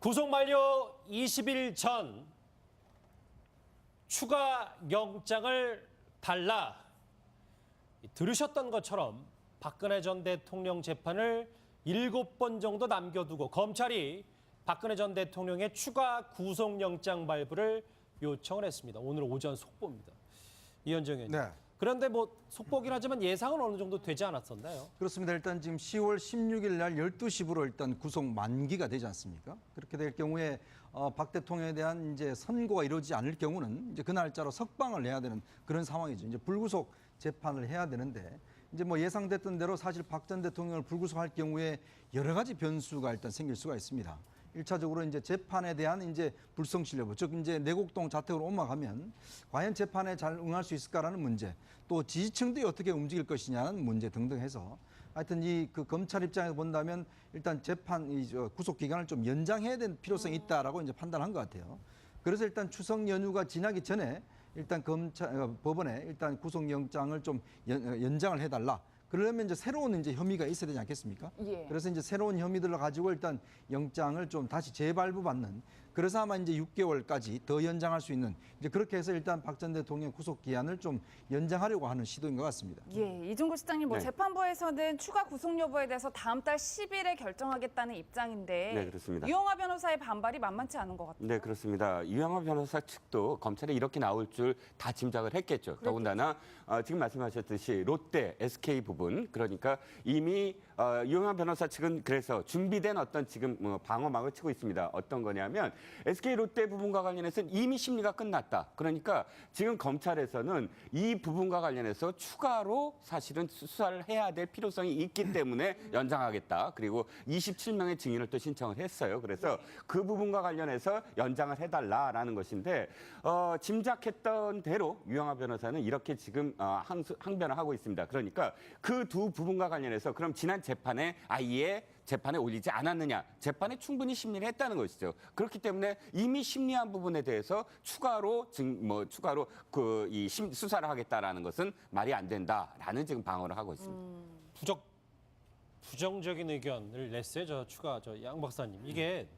구속 만료 20일 전 추가 영장을 달라. 들으셨던 것처럼 박근혜 전 대통령 재판을 7번 정도 남겨두고 검찰이 박근혜 전 대통령의 추가 구속영장 발부를 요청을 했습니다. 오늘 오전 속보입니다. 이현정 의원님. 네. 그런데 뭐 속보긴 하지만 예상은 어느 정도 되지 않았었나요? 그렇습니다. 일단 지금 10월 16일 날 12시부로 일단 구속 만기가 되지 않습니까? 그렇게 될 경우에 박 대통령에 대한 이제 선고가 이루어지지 않을 경우는 이제 그 날짜로 석방을 해야 되는 그런 상황이죠. 이제 불구속 재판을 해야 되는데 이제 뭐 예상됐던 대로 사실 박 전 대통령을 불구속할 경우에 여러 가지 변수가 일단 생길 수가 있습니다. 1차적으로 이제 재판에 대한 이제 불성실 여부, 즉 이제 내곡동 자택으로 옮아가면 과연 재판에 잘 응할 수 있을까라는 문제, 또 지지층들이 어떻게 움직일 것이냐는 문제 등등 해서 하여튼 이 그 검찰 입장에서 본다면 일단 재판 구속 기간을 좀 연장해야 되는 필요성이 있다라고 이제 판단한 것 같아요. 그래서 일단 추석 연휴가 지나기 전에 일단 법원에 일단 구속영장을 좀 연장을 해달라. 그러려면 이제 새로운 이제 혐의가 있어야 되지 않겠습니까? 예. 그래서 이제 새로운 혐의들을 가지고 일단 영장을 좀 다시 재발부받는. 그래서 아마 이제 6개월까지 더 연장할 수 있는 이제 그렇게 해서 일단 박 전 대통령 구속 기한을 좀 연장하려고 하는 시도인 것 같습니다. 예, 이종구 시장님, 뭐 네. 재판부에서는 추가 구속 여부에 대해서 다음 달 10일에 결정하겠다는 입장인데, 네, 그렇습니다. 유영하 변호사의 반발이 만만치 않은 것 같아요. 네, 그렇습니다. 유영하 변호사 측도 검찰에 이렇게 나올 줄 다 짐작을 했겠죠. 더군다나 지금 말씀하셨듯이 롯데, SK 부분, 그러니까 이미 유영하 변호사 측은 그래서 준비된 어떤 지금 방어막을 치고 있습니다. 어떤 거냐면 SK 롯데 부분과 관련해서는 이미 심리가 끝났다. 그러니까 지금 검찰에서는 이 부분과 관련해서 추가로 사실은 수사를 해야 될 필요성이 있기 때문에 연장하겠다. 그리고 27명의 증인을 또 신청을 했어요. 그래서 그 부분과 관련해서 연장을 해달라라는 것인데 짐작했던 대로 유영하 변호사는 이렇게 지금 항변을 하고 있습니다. 그러니까 그 두 부분과 관련해서 그럼 지난 재판에 아예 재판에 올리지 않았느냐. 재판에 충분히 심리를 했다는 것이죠. 그렇기 때문에 이미 심리한 부분에 대해서 추가로 이 수사를 하겠다라는 것은 말이 안 된다라는 지금 방어를 하고 있습니다. 부정적인 의견을 냈어요. 양 박사님. 이게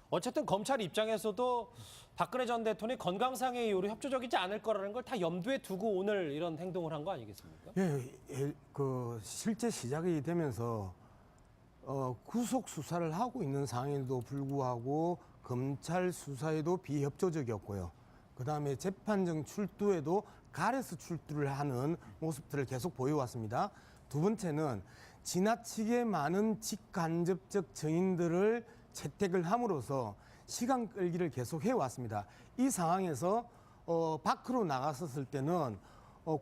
어쨌든 검찰 입장에서도 박근혜 전 대통령이 건강상의 이유로 협조적이지 않을 거라는 걸 다 염두에 두고 오늘 이런 행동을 한 거 아니겠습니까? 그 실제 시작이 되면서 구속 수사를 하고 있는 상황에도 불구하고 검찰 수사에도 비협조적이었고요. 그다음에 재판정 출두에도 가려서 출두를 하는 모습들을 계속 보여왔습니다. 두 번째는 지나치게 많은 직간접적 증인들을 채택을 함으로써 시간 끌기를 계속 해왔습니다. 이 상황에서 밖으로 나갔었을 때는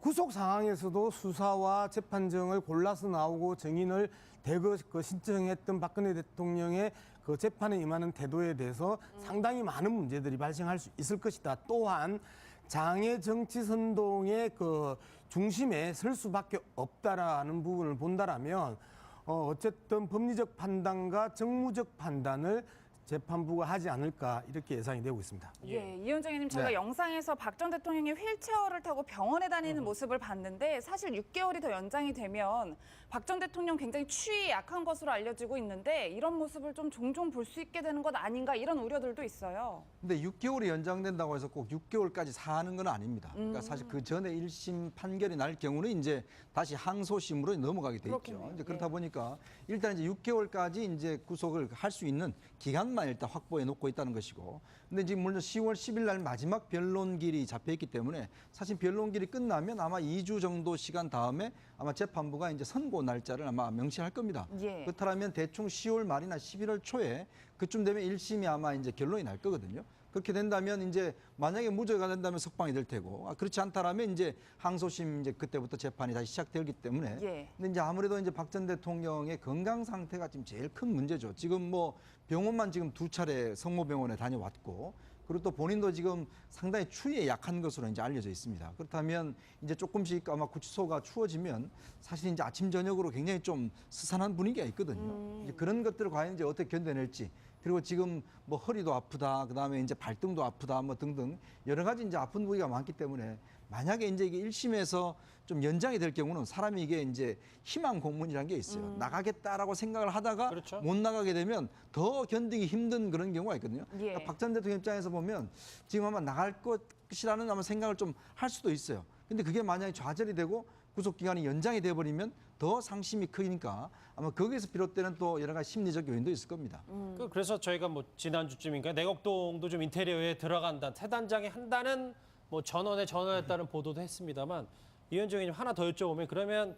구속 상황에서도 수사와 재판정을 골라서 나오고 증인을 대거 신청했던 박근혜 대통령의 그 재판에 임하는 태도에 대해서 상당히 많은 문제들이 발생할 수 있을 것이다. 또한 장애 정치 선동의 그 중심에 설 수밖에 없다라는 부분을 본다라면 어쨌든 법리적 판단과 정무적 판단을 재판부가 하지 않을까 이렇게 예상이 되고 있습니다. 예, 이현정 의원님, 제가 네. 영상에서 박 전 대통령이 휠체어를 타고 병원에 다니는 모습을 봤는데 사실 6개월이 더 연장이 되면 박 전 대통령 굉장히 추위 약한 것으로 알려지고 있는데 이런 모습을 좀 종종 볼 수 있게 되는 것 아닌가 이런 우려들도 있어요. 근데 6개월이 연장된다고 해서 꼭 6개월까지 사는 건 아닙니다. 그러니까 사실 그 전에 1심 판결이 날 경우는 이제 다시 항소심으로 넘어가게 돼 있죠. 그렇겠네요. 이제 그렇다 예. 보니까 일단 이제 6개월까지 이제 구속을 할 수 있는 기간만 일단 확보해 놓고 있다는 것이고. 근데 지금 물론 10월 10일 날 마지막 변론길이 잡혀 있기 때문에 사실 변론길이 끝나면 아마 2주 정도 시간 다음에 아마 재판부가 이제 선고 날짜를 아마 명시할 겁니다. 예. 그렇다면 대충 10월 말이나 11월 초에 그쯤 되면 1심이 아마 이제 결론이 날 거거든요. 그렇게 된다면 이제 만약에 무죄가 된다면 석방이 될 테고 그렇지 않다라면 이제 항소심 이제 그때부터 재판이 다시 시작되기 때문에 예. 근데 이제 아무래도 이제 박 전 대통령의 건강 상태가 지금 제일 큰 문제죠. 지금 뭐 병원만 지금 2차례 성모병원에 다녀왔고 그리고 또 본인도 지금 상당히 추위에 약한 것으로 이제 알려져 있습니다. 그렇다면 이제 조금씩 아마 구치소가 추워지면 사실 이제 아침 저녁으로 굉장히 좀 스산한 분위기가 있거든요. 이제 그런 것들을 과연 이제 어떻게 견뎌낼지 그리고 지금 뭐 허리도 아프다, 그다음에 이제 발등도 아프다, 뭐 등등 여러 가지 이제 아픈 부위가 많기 때문에 만약에 이제 이게 1심에서 좀 연장이 될 경우는 사람이 이게 이제 희망 공문이라는 게 있어요. 나가겠다라고 생각을 하다가 그렇죠. 못 나가게 되면 더 견디기 힘든 그런 경우가 있거든요. 예. 그러니까 박 전 대통령 입장에서 보면 지금 아마 나갈 것이라는 아마 생각을 좀 할 수도 있어요. 근데 그게 만약에 좌절이 되고 구속 기간이 연장이 돼 버리면 더 상심이 크니까 아마 거기에서 비롯되는 또 여러 가지 심리적 요인도 있을 겁니다. 그래서 저희가 뭐 지난주쯤인가 내곡동도 좀 인테리어에 들어간다, 새 단장이 한다는 뭐 전원했다는 보도도 했습니다만 이현정 의원님 하나 더 여쭤보면 그러면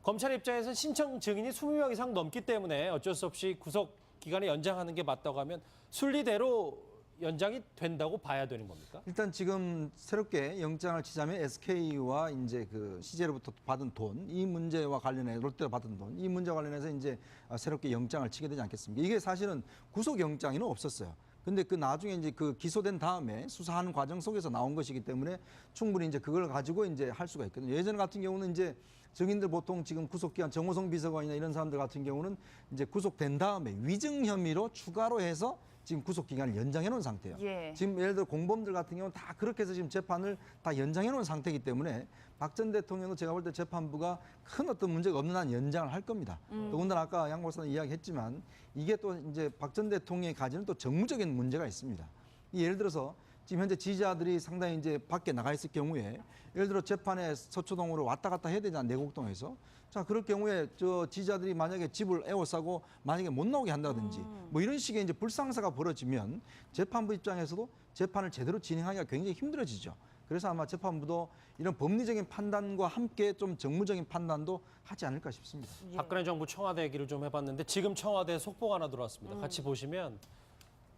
검찰 입장에서는 신청 증인이 20명 이상 넘기 때문에 어쩔 수 없이 구속 기간을 연장하는 게 맞다고 하면 순리대로 연장이 된다고 봐야 되는 겁니까? 일단 지금 새롭게 영장을 치자면 SK와 이제 그 CJ로부터 받은 돈, 이 문제와 관련해 롯데가 받은 돈, 이 문제와 관련해서 이제 새롭게 영장을 치게 되지 않겠습니까? 이게 사실은 구속 영장에는 없었어요. 근데 그 나중에 이제 그 기소된 다음에 수사하는 과정 속에서 나온 것이기 때문에 충분히 이제 그걸 가지고 이제 할 수가 있거든요. 예전 같은 경우는 이제 증인들 보통 지금 구속기한 정호성 비서관이나 이런 사람들 같은 경우는 이제 구속된 다음에 위증 혐의로 추가로 해서 지금 구속 기간을 연장해 놓은 상태예요. 예. 지금 예를 들어 공범들 같은 경우는 다 그렇게 해서 지금 재판을 다 연장해 놓은 상태이기 때문에 박 전 대통령도 제가 볼 때 재판부가 큰 어떤 문제가 없는 한 연장을 할 겁니다. 더군다나 아까 양 박사는 이야기했지만 이게 또 이제 박 전 대통령이 가지는 또 정무적인 문제가 있습니다. 예를 들어서 지금 현재 지지자들이 상당히 이제 밖에 나가 있을 경우에 예를 들어 재판에 서초동으로 왔다 갔다 해야 되잖아, 내곡동에서. 자, 그럴 경우에 저 지지자들이 만약에 집을 에워싸고 만약에 못 나오게 한다든지 뭐 이런 식의 이제 불상사가 벌어지면 재판부 입장에서도 재판을 제대로 진행하기가 굉장히 힘들어지죠. 그래서 아마 재판부도 이런 법리적인 판단과 함께 좀 정무적인 판단도 하지 않을까 싶습니다. 박근혜 정부 청와대 얘기를 좀 해봤는데 지금 청와대 속보가 하나 들어왔습니다. 같이 보시면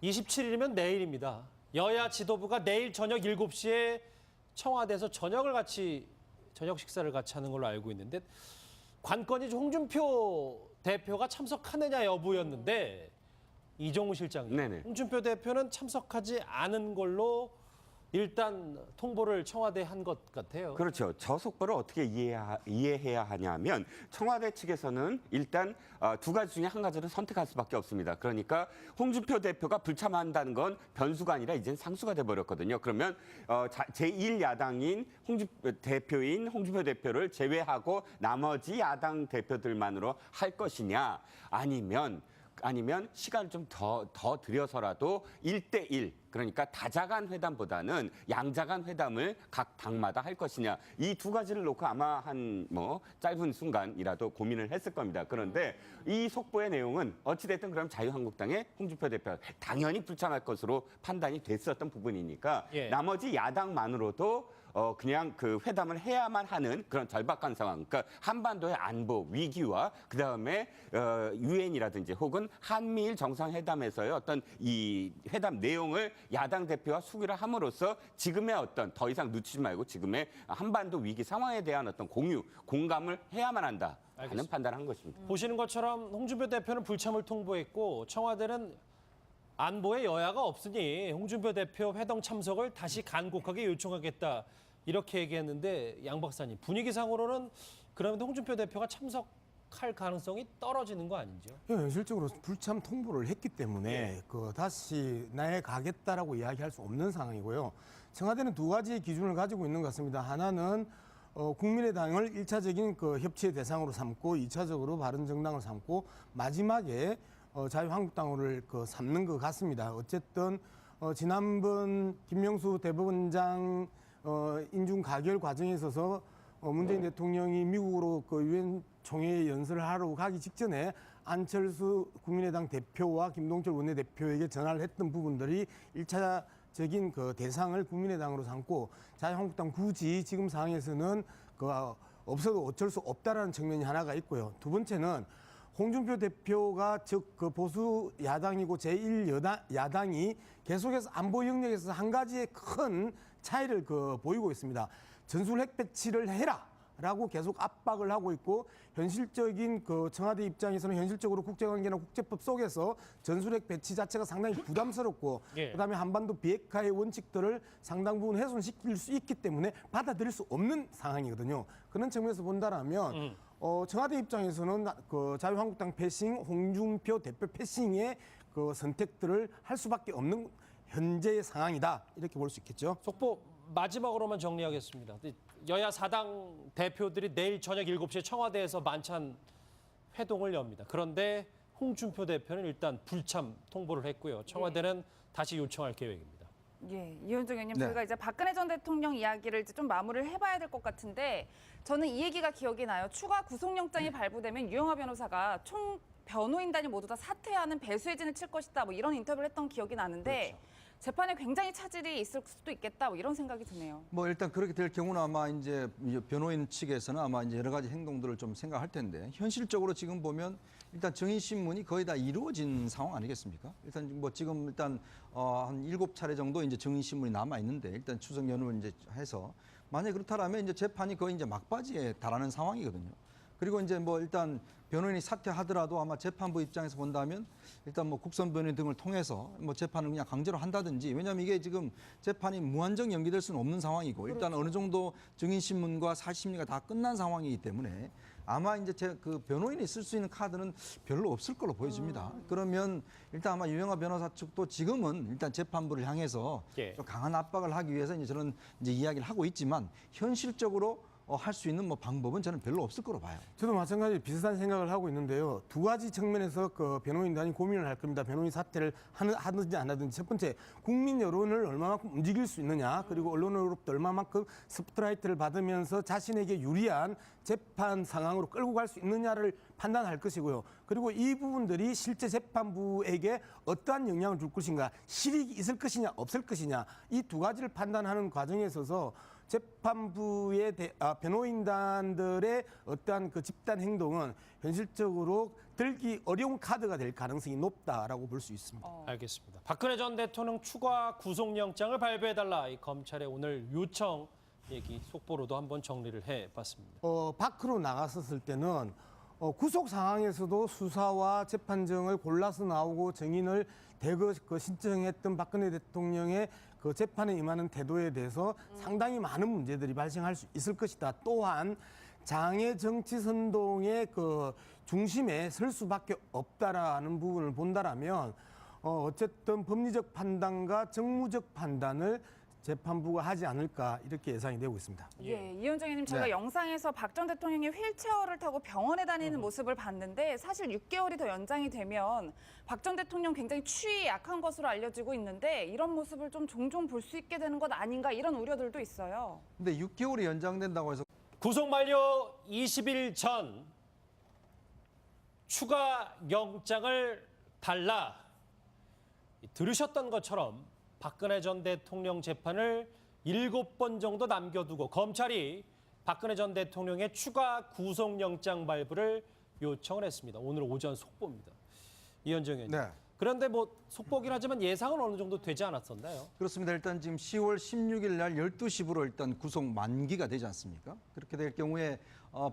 27일이면 내일입니다. 여야 지도부가 내일 저녁 7시에 청와대에서 저녁 식사를 같이 하는 걸로 알고 있는데 관건이 홍준표 대표가 참석하느냐 여부였는데 이종우 실장님, 네네. 홍준표 대표는 참석하지 않은 걸로 일단 통보를 청와대에 한 것 같아요. 그렇죠. 저 속보를 어떻게 이해해야 하냐면 청와대 측에서는 일단 두 가지 중에 한 가지를 선택할 수밖에 없습니다. 그러니까 홍준표 대표가 불참한다는 건 변수가 아니라 이제는 상수가 돼버렸거든요. 그러면 제1야당인 홍준표 대표를 제외하고 나머지 야당 대표들만으로 할 것이냐 아니면 시간을 좀 더 들여서라도 1대1 그러니까 다자간 회담보다는 양자간 회담을 각 당마다 할 것이냐 이 두 가지를 놓고 아마 한 짧은 순간이라도 고민을 했을 겁니다. 그런데 이 속보의 내용은 어찌됐든 그럼 자유한국당의 홍준표 대표 당연히 불참할 것으로 판단이 됐었던 부분이니까 예. 나머지 야당만으로도 그냥 그 회담을 해야만 하는 그런 절박한 상황. 그러니까 한반도의 안보 위기와 그다음에 유엔이라든지 혹은 한미일 정상회담에서의 어떤 이 회담 내용을 야당 대표와 수기를 함으로써 지금의 어떤 더 이상 늦추지 말고 지금의 한반도 위기 상황에 대한 어떤 공감을 해야만 한다 하는 알겠습니다. 판단을 한 것입니다. 보시는 것처럼 홍준표 대표는 불참을 통보했고 청와대는 안보에 여야가 없으니 홍준표 대표 회동 참석을 다시 간곡하게 요청하겠다 이렇게 얘기했는데 양 박사님 분위기상으로는 그러면 홍준표 대표가 참석할 가능성이 떨어지는 거 아니죠? 현실적으로 불참 통보를 했기 때문에 예. 다시 나에 가겠다라고 이야기할 수 없는 상황이고요. 청와대는 두 가지 기준을 가지고 있는 것 같습니다. 하나는 국민의당을 1차적인 그 협치의 대상으로 삼고 2차적으로 바른정당을 삼고 마지막에 자유한국당을 삼는 것 같습니다. 어쨌든 지난번 김명수 대법원장 인준 가결 과정에 있어서 문재인 대통령이 미국으로 유엔 총회 연설을 하러 가기 직전에 안철수 국민의당 대표와 김동철 원내대표에게 전화를 했던 부분들이 1차적인 그 대상을 국민의당으로 삼고 자유한국당 굳이 지금 상황에서는 없어도 어쩔 수 없다라는 측면이 하나가 있고요. 두 번째는 홍준표 대표가 즉 그 보수 야당이고 제1야당이 계속해서 안보 영역에서 한 가지의 큰 차이를 보이고 있습니다. 전술핵 배치를 해라라고 계속 압박을 하고 있고 현실적인 청와대 입장에서는 현실적으로 국제관계나 국제법 속에서 전술핵 배치 자체가 상당히 부담스럽고 예. 그다음에 한반도 비핵화의 원칙들을 상당 부분 훼손시킬 수 있기 때문에 받아들일 수 없는 상황이거든요. 그런 측면에서 본다라면 청와대 입장에서는 자유한국당 패싱, 홍준표 대표 패싱에 그 선택들을 할 수밖에 없는 현재의 상황이다 이렇게 볼 수 있겠죠. 속보 마지막으로만 정리하겠습니다. 여야 4당 대표들이 내일 저녁 7시에 청와대에서 만찬 회동을 엽니다. 그런데 홍준표 대표는 일단 불참 통보를 했고요. 청와대는 다시 요청할 계획입니다. 예, 이현정 의원님, 네. 저희가 이제 박근혜 전 대통령 이야기를 이제 좀 마무리를 해봐야 될 것 같은데 저는 이 얘기가 기억이 나요. 추가 구속영장이 발부되면 유영하 변호사가 총 변호인단이 모두 다 사퇴하는 배수의 진을 칠 것이다. 뭐 이런 인터뷰를 했던 기억이 나는데 재판에 굉장히 차질이 있을 수도 있겠다. 뭐 이런 생각이 드네요. 뭐 일단 그렇게 될 경우는 아마 이제 변호인 측에서는 아마 이제 여러 가지 행동들을 좀 생각할 텐데 현실적으로 지금 보면 일단 정의 신문이 거의 다 이루어진 상황 아니겠습니까? 일단 뭐 지금 일단 한 7차례 정도 이제 정의 신문이 남아 있는데 일단 추석 연휴를 이제 해서 만약 그렇다라면 이제 재판이 거의 이제 막바지에 달하는 상황이거든요. 그리고 이제 뭐 일단 변호인이 사퇴하더라도 아마 재판부 입장에서 본다면 일단 뭐 국선 변호인 등을 통해서 뭐 재판을 그냥 강제로 한다든지 왜냐하면 이게 지금 재판이 무한정 연기될 수는 없는 상황이고 일단 어느 정도 증인신문과 사심리가 다 끝난 상황이기 때문에 아마 이제 그 변호인이 쓸 수 있는 카드는 별로 없을 걸로 보여집니다. 그러면 일단 아마 유영하 변호사 측도 지금은 일단 재판부를 향해서 예. 좀 강한 압박을 하기 위해서 이제 저는 이제 이야기를 하고 있지만 현실적으로 할 수 있는 뭐 방법은 저는 별로 없을 거로 봐요. 저도 마찬가지로 비슷한 생각을 하고 있는데요. 두 가지 측면에서 그 변호인단이 고민을 할 겁니다. 변호인 사퇴를 하든지 안 하든지. 첫 번째, 국민 여론을 얼마만큼 움직일 수 있느냐. 그리고 언론으로부터 얼마만큼 스포트라이트를 받으면서 자신에게 유리한 재판 상황으로 끌고 갈 수 있느냐를 판단할 것이고요. 그리고 이 부분들이 실제 재판부에게 어떠한 영향을 줄 것인가, 실익이 있을 것이냐 없을 것이냐, 이 두 가지를 판단하는 과정에 있어서 재판부의 변호인단들의 어떠한 그 집단 행동은 현실적으로 들기 어려운 카드가 될 가능성이 높다라고 볼 수 있습니다. 알겠습니다. 박근혜 전 대통령 추가 구속영장을 발부해달라. 이 검찰의 오늘 요청 얘기 속보로도 한번 정리를 해봤습니다. 밖으로 나갔었을 때는 구속 상황에서도 수사와 재판정을 골라서 나오고 증인을 대거 신청했던 박근혜 대통령의 그 재판에 임하는 태도에 대해서 상당히 많은 문제들이 발생할 수 있을 것이다. 또한 장애 정치 선동의 그 중심에 설 수밖에 없다라는 부분을 본다라면 어쨌든 법리적 판단과 정무적 판단을 재판부가 하지 않을까 이렇게 예상이 되고 있습니다. 예, 이현정 의원님, 저희가 네. 영상에서 박 전 대통령이 휠체어를 타고 병원에 다니는 모습을 봤는데 사실 6개월이 더 연장이 되면 박 전 대통령 굉장히 추위에 약한 것으로 알려지고 있는데 이런 모습을 좀 종종 볼 수 있게 되는 것 아닌가 이런 우려들도 있어요. 근데 6개월이 연장된다고 해서 구속 만료 20일 전 추가 영장을 달라. 들으셨던 것처럼 박근혜 전 대통령 재판을 7번 정도 남겨두고 검찰이 박근혜 전 대통령의 추가 구속영장 발부를 요청을 했습니다. 오늘 오전 속보입니다. 이현정 의원님. 네. 그런데 뭐 속보긴 하지만 예상은 어느 정도 되지 않았었나요? 그렇습니다. 일단 지금 10월 16일 날 12시부로 일단 구속 만기가 되지 않습니까? 그렇게 될 경우에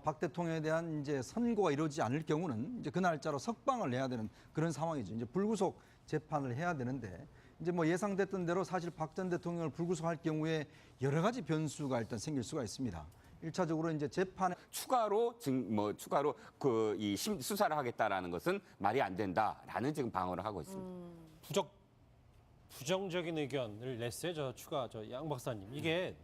박 대통령에 대한 이제 선고가 이루어지지 않을 경우는 이제 그 날짜로 석방을 내야 되는 그런 상황이죠. 이제 불구속 재판을 해야 되는데 이제 뭐 예상됐던 대로 사실 박 전 대통령을 불구속할 경우에 여러 가지 변수가 일단 생길 수가 있습니다. 1차적으로 이제 재판에 추가로 추가로 그 이 수사를 하겠다라는 것은 말이 안 된다라는 지금 방어를 하고 있습니다. 부정적인 의견을 냈어요. 양 박사님. 이게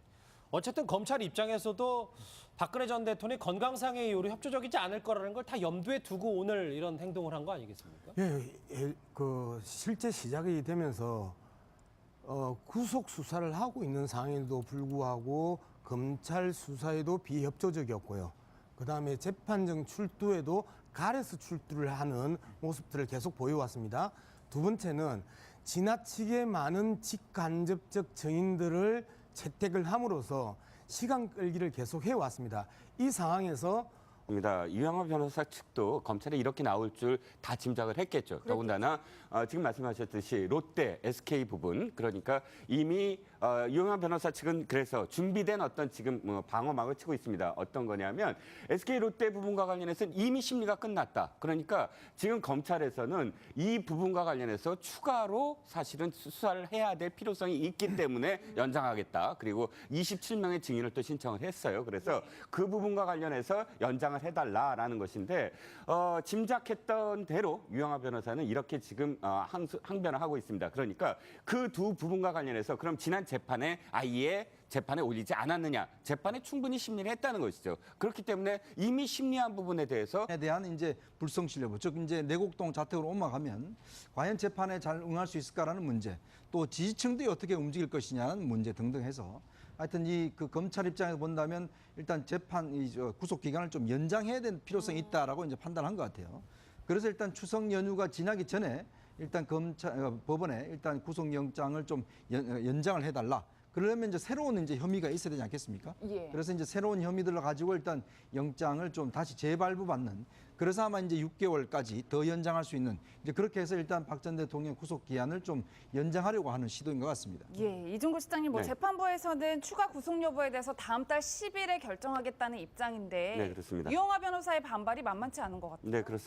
어쨌든 검찰 입장에서도 박근혜 전 대통령의 건강상의 이유로 협조적이지 않을 거라는 걸 다 염두에 두고 오늘 이런 행동을 한 거 아니겠습니까? 그 실제 시작이 되면서 구속 수사를 하고 있는 상황에도 불구하고 검찰 수사에도 비협조적이었고요. 그다음에 재판정 출두에도 가려서 출두를 하는 모습들을 계속 보여왔습니다. 두 번째는 지나치게 많은 직간접적 증인들을 채택을 함으로써 시간 끌기를 계속 해왔습니다. 이 상황에서 유영하 변호사 측도 검찰에 이렇게 나올 줄 다 짐작을 했겠죠. 더군다나 지금 말씀하셨듯이 롯데, SK 부분 그러니까 이미 유영하 변호사 측은 그래서 준비된 어떤 지금 방어막을 치고 있습니다. 어떤 거냐면 SK 롯데 부분과 관련해서는 이미 심리가 끝났다. 그러니까 지금 검찰에서는 이 부분과 관련해서 추가로 사실은 수사를 해야 될 필요성이 있기 때문에 연장하겠다. 그리고 27명의 증인을 또 신청을 했어요. 그래서 그 부분과 관련해서 연장을 연장을 해달라라는 것인데 짐작했던 대로 유영하 변호사는 이렇게 지금 항변을 하고 있습니다. 그러니까 그 두 부분과 관련해서 그럼 지난 재판에 아예 재판에 올리지 않았느냐, 재판에 충분히 심리를 했다는 것이죠. 그렇기 때문에 이미 심리한 부분에 대해서 에 대한 이제 불성실 여부, 즉 이제 내곡동 자택으로 옮아가면 과연 재판에 잘 응할 수 있을까라는 문제, 또 지지층들이 어떻게 움직일 것이냐는 문제 등등 해서 하여튼 이 그 검찰 입장에서 본다면 일단 재판 구속 기간을 좀 연장해야 되는 필요성이 있다라고 이제 판단한 것 같아요. 그래서 일단 추석 연휴가 지나기 전에 일단 법원에 일단 구속영장을 좀 연장을 해달라. 그러려면 이제 새로운 이제 혐의가 있어야 되지 않겠습니까? 예. 그래서 이제 새로운 혐의들을 가지고 일단 영장을 좀 다시 재발부받는, 그래서 아마 이제 6개월까지 더 연장할 수 있는, 이제 그렇게 해서 일단 박 전 대통령 구속 기한을 좀 연장하려고 하는 시도인 것 같습니다. 예, 이중구 시장님, 네. 재판부에서는 추가 구속 여부에 대해서 다음 달 10일에 결정하겠다는 입장인데 네, 그렇습니다. 유영하 변호사의 반발이 만만치 않은 것 같아요. 네, 그렇습니다.